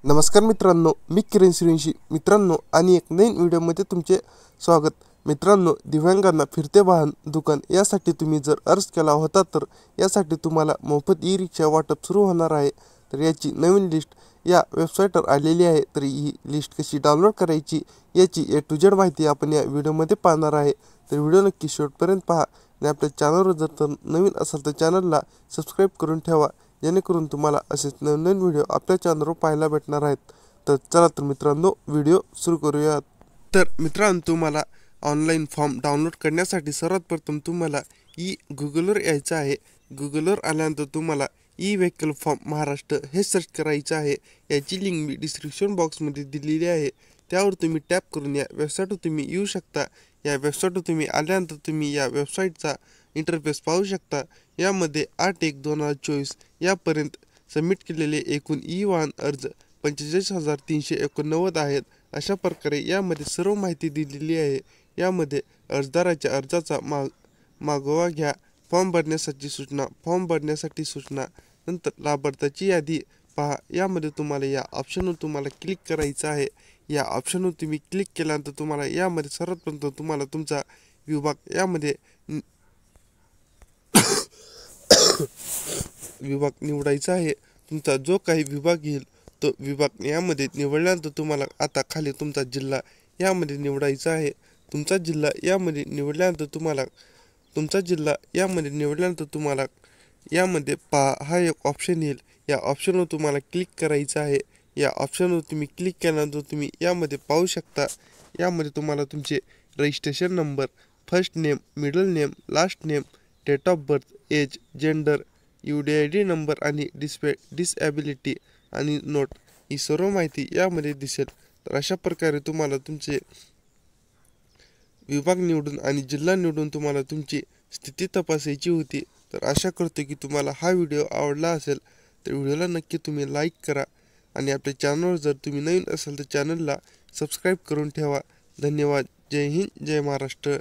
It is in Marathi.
नमस्कार मित्रांनो, मी किरण श्रीवंशी मित्रांनो आणि एक नवीन व्हिडिओमध्ये तुमचे स्वागत. मित्रांनो, दिव्यांगांना फिरते वाहन दुकान यासाठी तुम्ही जर अर्ज केला होता तर यासाठी तुम्हाला मोफत ई रिक्षा वाटप सुरू होणार आहे. तर याची नवीन लिस्ट या वेबसाईटवर आलेली आहे. तर ही लिस्ट कशी डाउनलोड करायची याची A to Z माहिती आपण या व्हिडिओमध्ये पाहणार आहे. तर व्हिडिओ नक्की शेवटपर्यंत पहा आणि आपल्या चॅनलवर जर तर नवीन असाल तर चॅनलला सबस्क्राईब करून ठेवा, जेणेकरून तुम्हाला असेच नवीन व्हिडिओ आपल्या चॅनलवर पाहायला भेटणार आहेत. तर चला तर मित्रांनो, व्हिडिओ सुरू करूयात. तर मित्रांनो, तुम्हाला ऑनलाईन फॉर्म डाउनलोड करण्यासाठी सर्वात प्रथम तुम्हाला गुगलवर यायचं आहे. गुगलवर आल्यानंतर तुम्हाला ई व्हेकल फॉर्म महाराष्ट्र हे सर्च करायचं आहे. याची लिंक मी डिस्क्रिप्शन बॉक्समध्ये दिलेली आहे. त्यावर तुम्ही टॅप करून या वेबसाईटवर तुम्ही येऊ शकता. या वेबसाईटवर तुम्ही आल्यानंतर तुम्ही या वेबसाईटचा इंटरफेस पाहू शकता. यामध्ये 8/1/2024 यापर्यंत सबमिट केलेले एकूण ई वाहन अर्ज 45,389 आहेत. अशा प्रकारे यामध्ये सर्व माहिती दिलेली आहे. यामध्ये अर्जदाराच्या अर्जाचा मागोवा घ्या, फॉर्म भरण्यासाठी सूचना, नंतर लाभार्थ्याची यादी पहा. यामध्ये तुम्हाला या ऑप्शनवर तुम्हाला क्लिक करायचं आहे. या ऑप्शनवर तुम्ही क्लिक केल्यानंतर तुम्हाला यामध्ये सर्वात प्रथम तुम्हाला तुमचा विभाग यामध्ये विभाग निवडायचा आहे. तुमचा जो काही विभाग येईल तो विभाग यामध्ये निवडल्यानंतर तुम्हाला आता खाली तुमचा जिल्हा यामध्ये निवडायचा आहे. तुमचा जिल्हा यामध्ये निवडल्यानंतर तुम्हाला यामध्ये पहा हा एक ऑप्शन येईल. या ऑप्शनवर तुम्हाला क्लिक करायचं आहे. या ऑप्शनवर तुम्ही क्लिक केल्यानंतर तुम्ही यामध्ये पाहू शकता. यामध्ये तुम्हाला तुमचे registration number, first name, middle name, last name, date of birth, age, gender, UDID number आणि डिसॅबिलिटी आणि नोट ही सर्व माहिती यामध्ये दिसेल. तर अशा प्रकारे तुम्हाला तुमचे विभाग निवडून आणि जिल्हा निवडून तुम्हाला तुमची स्थिती तपासायची होती. तर आशा करतो की तुम्हाला हा व्हिडिओ आवडला असेल. तर व्हिडिओला नक्की तुम्ही लाईक करा आणि आपल्या चॅनलवर जर तुम्ही नवीन असाल तर चॅनलला सबस्क्राईब करून ठेवा. धन्यवाद. जय हिंद, जय महाराष्ट्र.